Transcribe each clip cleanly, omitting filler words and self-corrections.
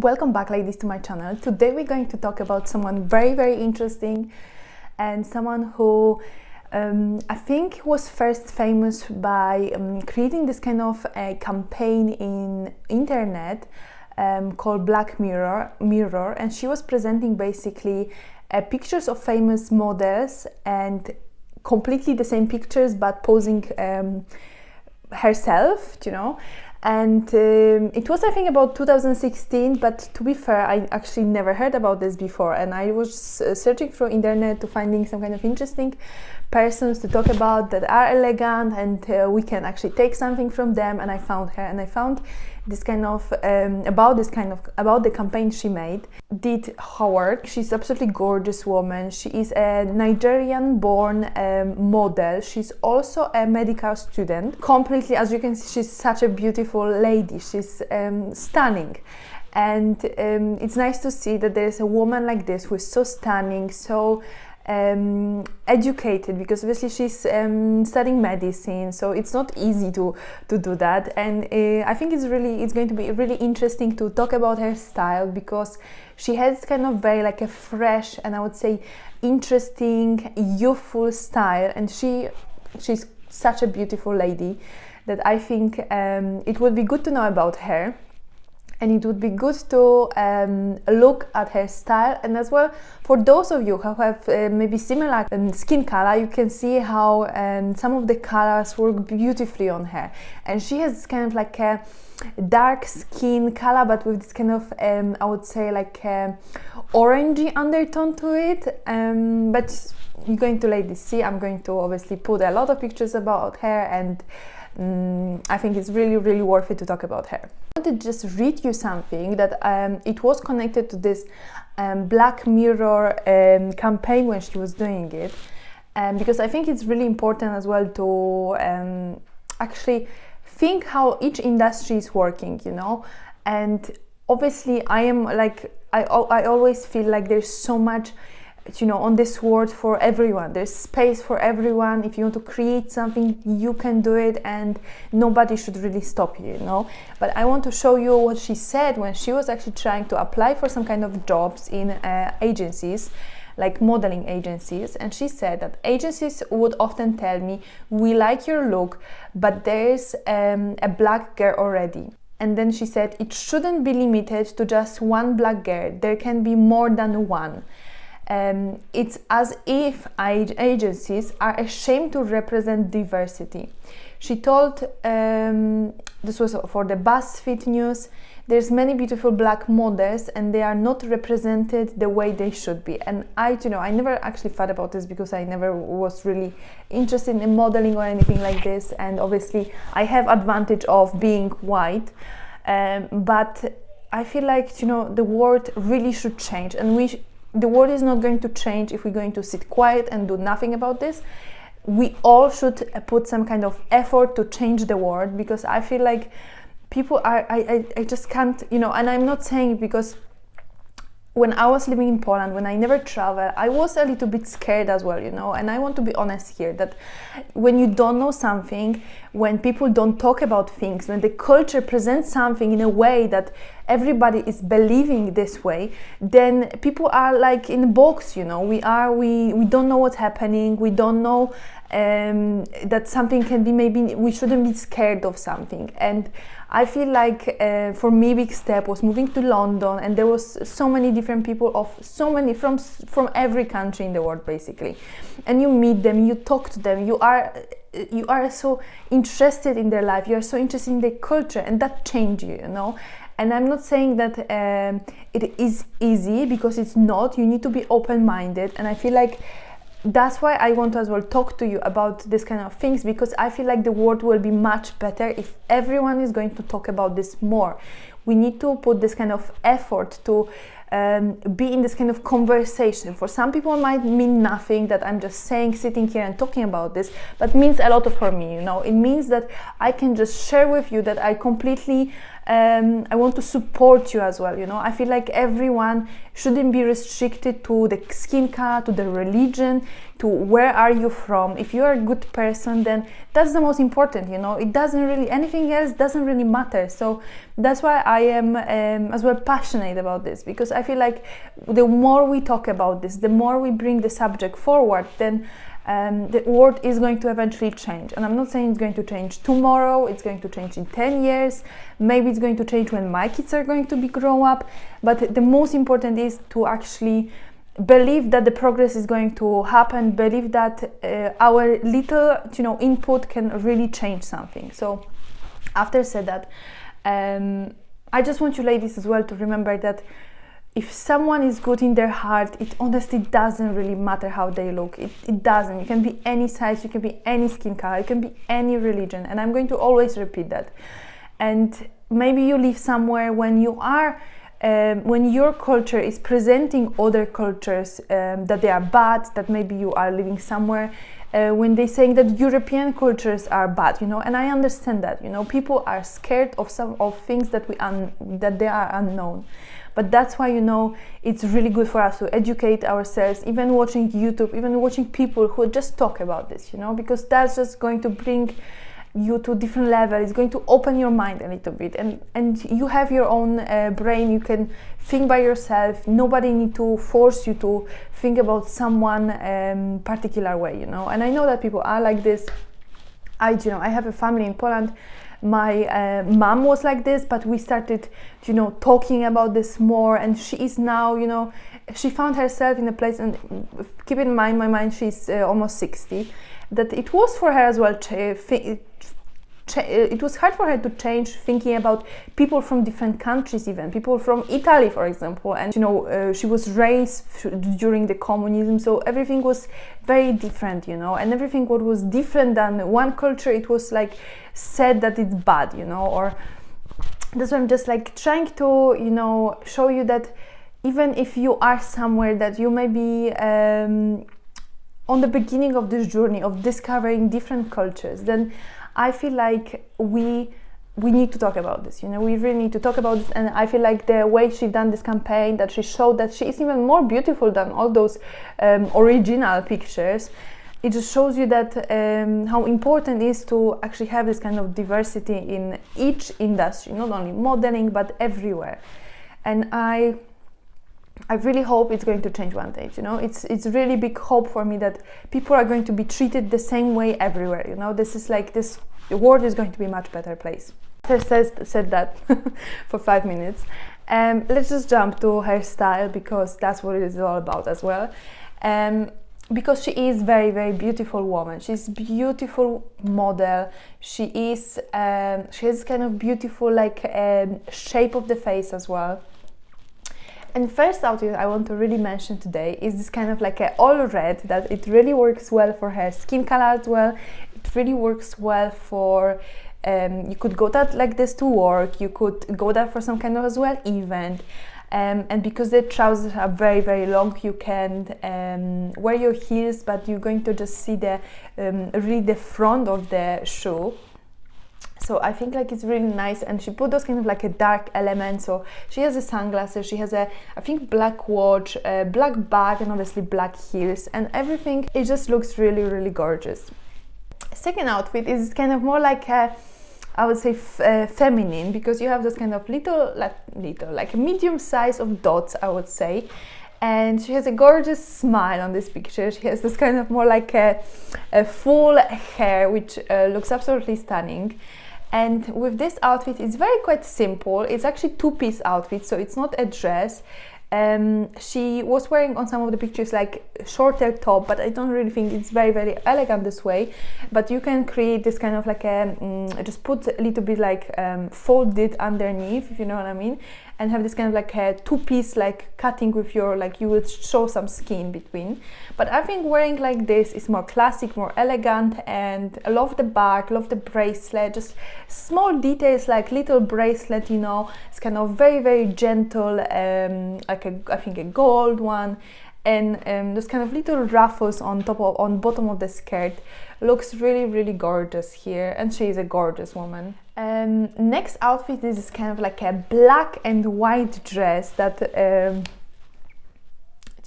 Welcome back, ladies, to my channel. Today we're going to talk about someone very interesting and someone who I think was first famous by creating this kind of a campaign in internet called Black Mirror, and she was presenting basically pictures of famous models and completely the same pictures but posing herself, you know. And it was, I think, about 2016, but to be fair, I actually never heard about this before, and I was searching through internet to finding some kind of interesting persons to talk about that are elegant and we can actually take something from them. And I found her, and I found this kind of about the campaign she made. Deddeh Howard. She's absolutely gorgeous woman. She is a Nigerian-born model. She's also a medical student. Completely, as you can see, she's such a beautiful lady. She's stunning. And it's nice to see that there's a woman like this who is so stunning, so educated, because obviously she's studying medicine, so it's not easy to do that. And I think it's going to be really interesting to talk about her style, because she has kind of very like a fresh and I would say interesting, youthful style, and she's such a beautiful lady that I think it would be good to know about her. And it would be good to look at her style, and as well for those of you who have maybe similar skin color, you can see how some of the colors work beautifully on her. And she has kind of like a dark skin color, but with this kind of I would say like a orangey undertone to it. But you're going to ladies see, I'm going to obviously put a lot of pictures about her, and I think it's really worth it to talk about her. I want to just read you something that it was connected to this Black Mirror campaign when she was doing it, because I think it's really important as well to actually think how each industry is working, you know. And obviously I always feel like there's so much, you know, on this world for everyone. There's space for everyone. If you want to create something, you can do it, and nobody should really stop you, you know. But I want to show you what she said when she was actually trying to apply for some kind of jobs in agencies, like modeling agencies. And she said that agencies would often tell me, we like your look, but there's a black girl already. And then she said, it shouldn't be limited to just one black girl. There can be more than one. It's as if agencies are ashamed to represent diversity. She told, this was for the BuzzFeed News, there's many beautiful black models and they are not represented the way they should be. And I never actually thought about this, because I never was really interested in modeling or anything like this. And obviously I have advantage of being white, but I feel like, you know, the world really should change, and the world is not going to change if we're going to sit quiet and do nothing about this. We all should put some kind of effort to change the world, because I feel like people are, I just can't, you know. And I'm not saying it because when I was living in Poland, when I never traveled, I was a little bit scared as well, you know. And I want to be honest here, that when you don't know something, when people don't talk about things, when the culture presents something in a way that everybody is believing this way, then people are like in a box, you know. We don't know what's happening. We don't know that something can be, maybe we shouldn't be scared of something. And I feel like for me, big step was moving to London, and there was so many different people from every country in the world basically, and you meet them, you talk to them, you are so interested in their life, you are so interested in their culture, and that changes you, you know. And I'm not saying that it is easy, because it's not. You need to be open-minded, and I feel like that's why I want to as well talk to you about this kind of things, because I feel like the world will be much better if everyone is going to talk about this more. We need to put this kind of effort to be in this kind of conversation. For some people it might mean nothing that I'm just sitting here and talking about this, but it means a lot for me, you know. It means that I can just share with you that I completely I want to support you as well. I feel like everyone shouldn't be restricted to the skin color, to the religion, to where are you from. If you are a good person, then that's the most important. It doesn't really, anything else doesn't really matter. So that's why I am as well passionate about this, because I feel like the more we talk about this, the more we bring the subject forward, then the world is going to eventually change. And I'm not saying it's going to change tomorrow, it's going to change in 10 years, maybe it's going to change when my kids are going to be grown up, but the most important is to actually believe that the progress is going to happen, believe that our little input can really change something. So after said that, I just want you ladies as well to remember that if someone is good in their heart, it honestly doesn't really matter how they look. It doesn't. You can be any size, you can be any skin color, you can be any religion. And I'm going to always repeat that. And maybe you live somewhere when you are, when your culture is presenting other cultures that they are bad, that maybe you are living somewhere when they're saying that European cultures are bad, and I understand that, people are scared of some of things that they are unknown. But that's why, it's really good for us to educate ourselves, even watching YouTube, even watching people who just talk about this, because that's just going to bring you to a different level. It's going to open your mind a little bit, and you have your own brain. You can think by yourself. Nobody need to force you to think about someone particular way, And I know that people are like this. I have a family in Poland. My mom was like this, but we started, talking about this more, and she is now, she found herself in a place, and keep in mind, my mind, she's almost 60, that it was for her as well, it was hard for her to change thinking about people from different countries, even people from Italy, for example. And she was raised during the communism, so everything was very different, and everything what was different than one culture, it was like said that it's bad, or that's why I'm just like trying to show you that even if you are somewhere that you may be on the beginning of this journey of discovering different cultures, then I feel like we need to talk about this, we really need to talk about this. And I feel like the way she done this campaign, that she showed that she is even more beautiful than all those original pictures, it just shows you that how important it is to actually have this kind of diversity in each industry, not only modeling, but everywhere. And I really hope it's going to change one day, it's really big hope for me that people are going to be treated the same way everywhere, this is like this, the world is going to be a much better place. After said that for 5 minutes, let's just jump to her style, because that's what it is all about as well. Because she is very, very beautiful woman. She's beautiful model. She has kind of beautiful shape of the face as well. And first outfit I want to really mention today is this kind of like a all red, that it really works well for her skin color as well. It really works well for, you could go that like this to work, you could go that for some kind of as well event. And because the trousers are very, very long, you can wear your heels, but you're going to just see the really the front of the shoe. So I think like it's really nice, and she put those kind of like a dark element. So she has the sunglasses, she has a, I think, black watch, black bag, and obviously black heels, and everything. It just looks really, really gorgeous. Second outfit is kind of more like a, I would say feminine, because you have this kind of little like a medium size of dots, I would say. And she has a gorgeous smile on this picture. She has this kind of more like a full hair, which looks absolutely stunning. And with this outfit, it's very quite simple. It's actually two-piece outfit, so it's not a dress. She was wearing on some of the pictures like shorter top, but I don't really think it's very, very elegant this way. But you can create this kind of like a, just put a little bit like fold it underneath, if you know what I mean, and have this kind of like a two-piece like cutting with your, like you would show some skin between. But I think wearing like this is more classic, more elegant, and I love the bag, love the bracelet, just small details like little bracelet, it's kind of very, very gentle, like I think a gold one. and those kind of little ruffles on bottom of the skirt looks really gorgeous here, and she is a gorgeous woman. Next outfit is kind of like a black and white dress that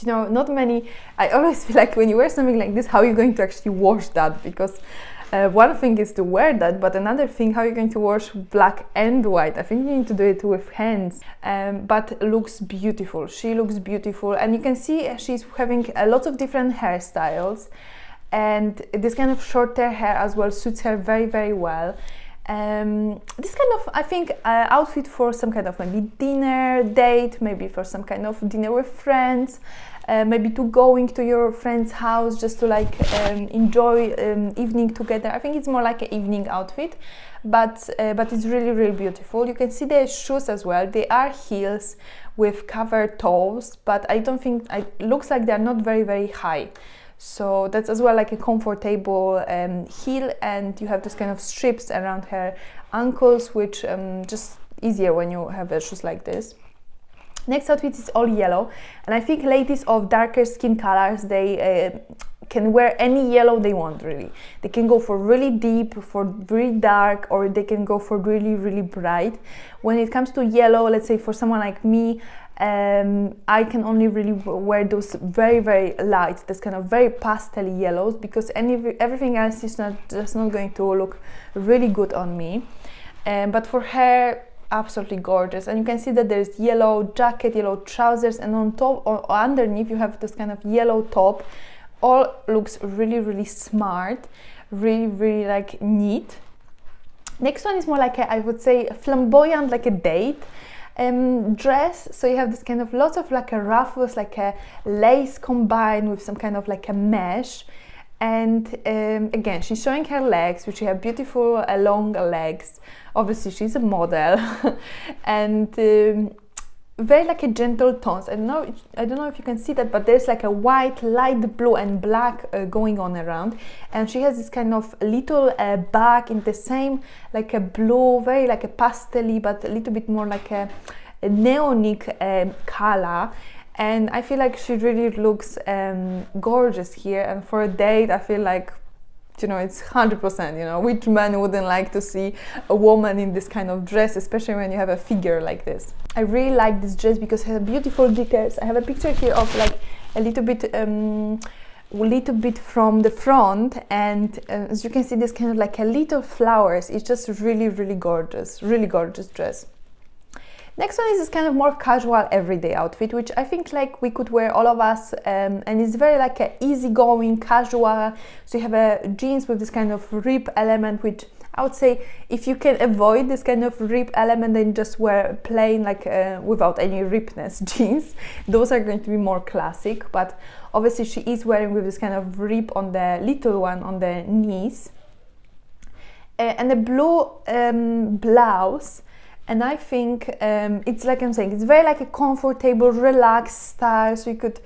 you know, not many. I always feel like when you wear something like this, how are you going to actually wash that? Because one thing is to wear that, but another thing, how are you going to wash black and white? I think you need to do it with hands, but looks beautiful. She looks beautiful, and you can see she's having a lot of different hairstyles, and this kind of shorter hair as well suits her very well. This kind of, I think, outfit for some kind of maybe dinner date, maybe for some kind of dinner with friends, maybe to going to your friend's house just to like enjoy evening together. I think it's more like an evening outfit, but it's really beautiful. You can see the shoes as well. They are heels with covered toes, but I don't think, it looks like they're not very high. So that's as well like a comfortable heel, and you have this kind of strips around her ankles, which just easier when you have shoes like this. Next outfit is all yellow, and I think ladies of darker skin colors, they can wear any yellow they want really. They can go for really deep, for really dark, or they can go for really bright. When it comes to yellow, let's say for someone like me, I can only really wear those very light, this kind of very pastel yellows, because everything else is just not going to look really good on me. But for her, absolutely gorgeous. And you can see that there's yellow jacket, yellow trousers, and on top or underneath you have this kind of yellow top. All looks really smart, really like neat. Next one is more like I would say flamboyant, like a date dress. So you have this kind of lots of like a ruffles, like a lace combined with some kind of like a mesh, and again she's showing her legs, which have beautiful long legs. Obviously she's a model and very like a gentle tones. I don't know if you can see that, but there's like a white, light blue and black going on around, and she has this kind of little bag in the same like a blue, very like a pastel-y, but a little bit more like a neonic color. And I feel like she really looks gorgeous here, and for a date I feel like, you know, it's 100%, you know, which man wouldn't like to see a woman in this kind of dress, especially when you have a figure like this. I really like this dress because it has beautiful details. I have a picture here of like a little bit from the front, and as you can see, this kind of like a little flowers. It's just really gorgeous dress. Next one is this kind of more casual everyday outfit, which I think like we could wear, all of us, and it's very like a easygoing, casual. So you have a jeans with this kind of rip element, which I would say if you can avoid this kind of rip element, then just wear plain like without any ripness jeans. Those are going to be more classic, but obviously she is wearing with this kind of rip on the little one on the knees, and a blue blouse. And I think it's like I'm saying, it's very like a comfortable, relaxed style. So you could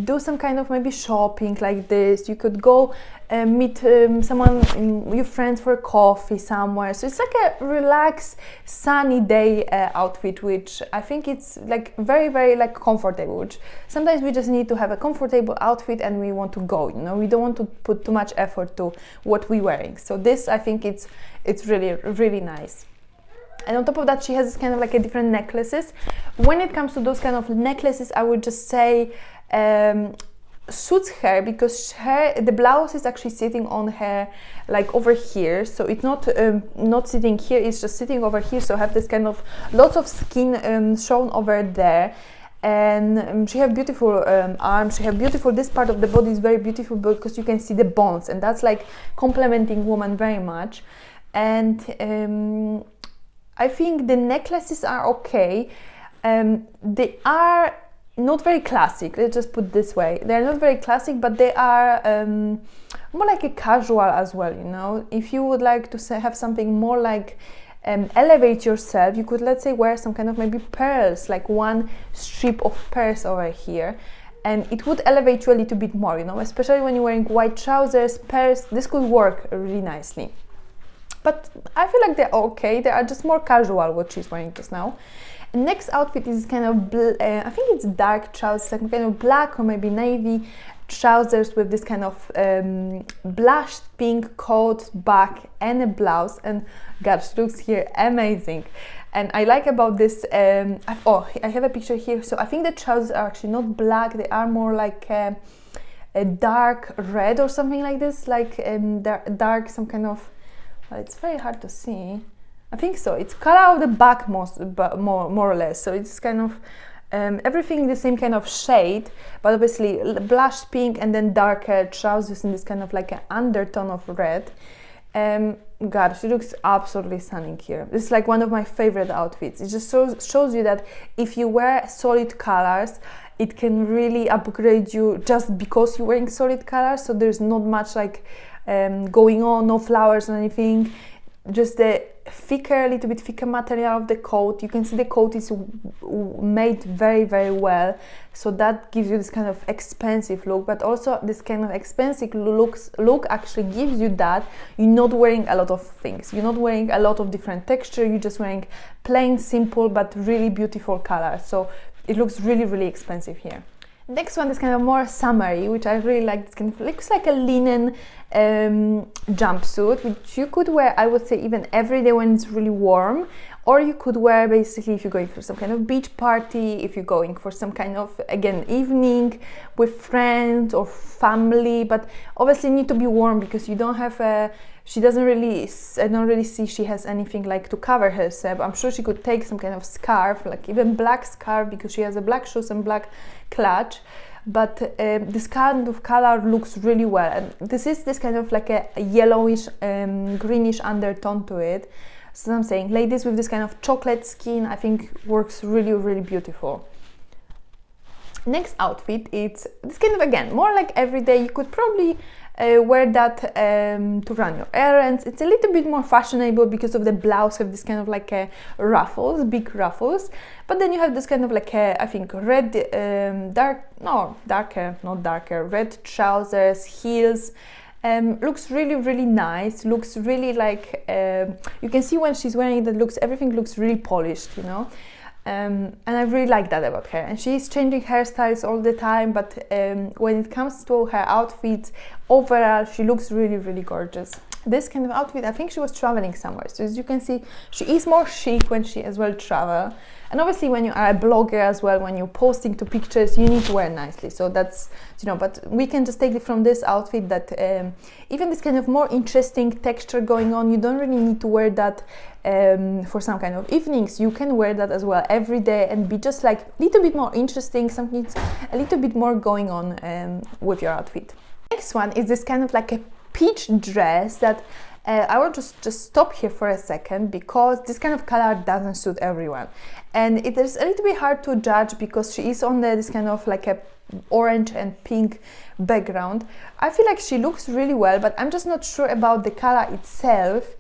do some kind of maybe shopping like this. You could go meet someone, your friends for coffee somewhere. So it's like a relaxed, sunny day outfit, which I think it's like very like comfortable. Which sometimes we just need to have a comfortable outfit and we want to go. You know, we don't want to put too much effort to what we're wearing. So this, I think it's really nice. And on top of that, she has this kind of like a different necklaces. When it comes to those kind of necklaces, I would just say suits her, because the blouse is actually sitting on her like over here. So it's not sitting here, it's just sitting over here. So have this kind of lots of skin shown over there. And she have beautiful arms, she have beautiful, this part of the body is very beautiful because you can see the bones, and that's like complementing woman very much. And I think the necklaces are okay. They are not very classic, let's just put it this way. They're not very classic, but they are more like a casual as well, you know. If you would like to have something more like elevate yourself, you could, let's say, wear some kind of maybe pearls, like one strip of pearls over here, and it would elevate you a little bit more, you know, especially when you're wearing white trousers, pearls. This could work really nicely. but I feel like they're okay. They are just more casual what she's wearing just now. And next outfit is kind of I think it's dark trousers, like kind of black or maybe navy trousers with this kind of blushed pink coat, back and a blouse, and gosh, looks here amazing. And I like about this, I have a picture here, so I think the trousers are actually not black, they are more like a dark red or something like this, like dark, some kind of, well, it's very hard to see. I think so, it's color of the back more or less, so it's kind of everything the same kind of shade, but obviously blush pink and then darker trousers in this kind of like an undertone of red. God, she looks absolutely stunning here. This is like one of my favorite outfits. It just shows you that if you wear solid colors, it can really upgrade you just because you're wearing solid colors. So there's not much like going on, no flowers or anything. Just the thicker, a little bit thicker material of the coat. You can see the coat is made very, very well, so that gives you this kind of expensive look, but also this kind of expensive look actually gives you that you're not wearing a lot of things, you're not wearing a lot of different texture, you're just wearing plain, simple but really beautiful colors, so it looks really, really expensive here. Next one is kind of more summery, which I really like. This kind of looks like a linen jumpsuit, which you could wear, I would say, even every day when it's really warm, or you could wear basically if you're going for some kind of beach party, if you're going for some kind of, again, evening with friends or family, but obviously you need to be warm because you don't have a, she doesn't really, I don't really see she has anything like to cover herself. I'm sure she could take some kind of scarf, like even black scarf, because she has a black shoes and black clutch, but this kind of color looks really well, and this kind of like a yellowish greenish undertone to it. So I'm saying ladies with this kind of chocolate skin, I think works really, really beautiful. Next outfit, it's this kind of, again, more like everyday. You could probably wear that to run your errands. It's a little bit more fashionable because of the blouse have this kind of like ruffles, big ruffles, but then you have this kind of like I think red red trousers, heels. Looks really, really nice, looks really like you can see when she's wearing it, everything looks really polished, you know. And I really like that about her, and she's changing hairstyles all the time, but when it comes to her outfits overall, she looks really, really gorgeous. This kind of outfit, I think she was traveling somewhere, so as you can see, she is more chic when she as well travel, and obviously when you are a blogger as well, when you're posting to pictures, you need to wear nicely, so that's, you know, but we can just take it from this outfit that even this kind of more interesting texture going on, you don't really need to wear that for some kind of evenings. You can wear that as well every day and be just like a little bit more interesting, something a little bit more going on with your outfit. Next one is this kind of like a peach dress that I want to just stop here for a second, because this kind of color doesn't suit everyone, and it is a little bit hard to judge because she is on this kind of like a orange and pink background. I feel like she looks really well, but I'm just not sure about the color itself.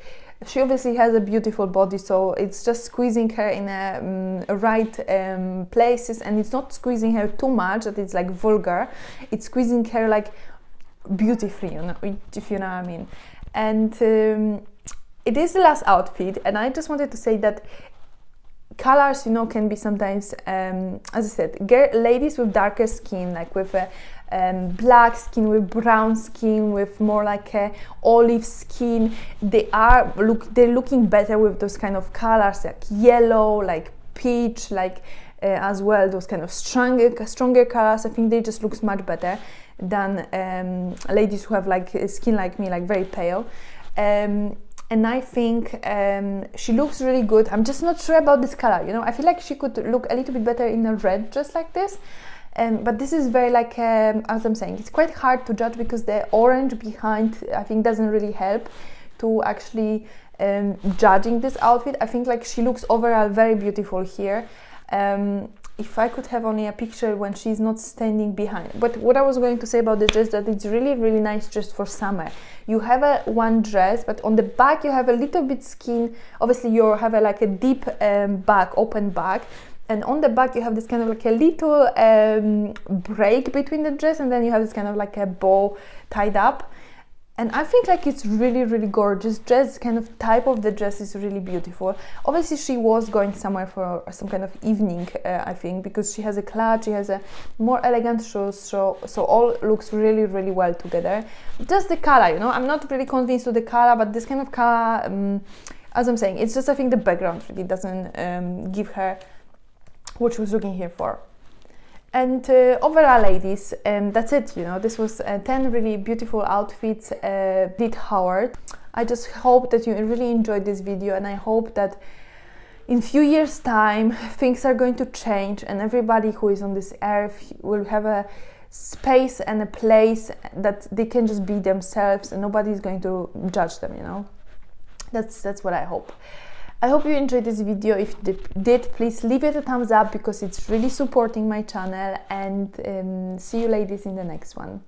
She obviously has a beautiful body, so it's just squeezing her in a right places, and it's not squeezing her too much that it's like vulgar. It's squeezing her like beautifully, you know, if you know what I mean. And it is the last outfit, and I just wanted to say that colors, you know, can be sometimes, as I said, ladies with darker skin, like with a black skin, with brown skin, with more like a olive skin, they're looking better with those kind of colors, like yellow, like peach, like as well those kind of stronger colors. I think they just looks much better than ladies who have like skin like me, like very pale. And I think she looks really good. I'm just not sure about this color, you know. I feel like she could look a little bit better in a red dress like this. But this is very like, as I'm saying, it's quite hard to judge because the orange behind, I think, doesn't really help to actually judging this outfit. I think like she looks overall very beautiful here. If I could have only a picture when she's not standing behind. But what I was going to say about the dress, that it's really, really nice dress for summer. You have one dress, but on the back you have a little bit skin. Obviously you have like a deep back, open back. And on the back you have this kind of like a little break between the dress, and then you have this kind of like a bow tied up. And I think like it's really, really gorgeous dress. Kind of type of the dress is really beautiful. Obviously she was going somewhere for some kind of evening, I think, because she has a clutch, she has a more elegant shoes, so all looks really, really well together. Just the color, you know, I'm not really convinced with the color, but this kind of color, as I'm saying, it's just, I think the background really doesn't give her what she was looking here for. And overall, ladies, that's it, you know, this was 10 really beautiful outfits, Deddeh Howard. I just hope that you really enjoyed this video, and I hope that in few years time things are going to change and everybody who is on this earth will have a space and a place that they can just be themselves and nobody is going to judge them, you know. That's what I hope. I hope you enjoyed this video. If you did, please leave it a thumbs up because it's really supporting my channel, and see you ladies in the next one.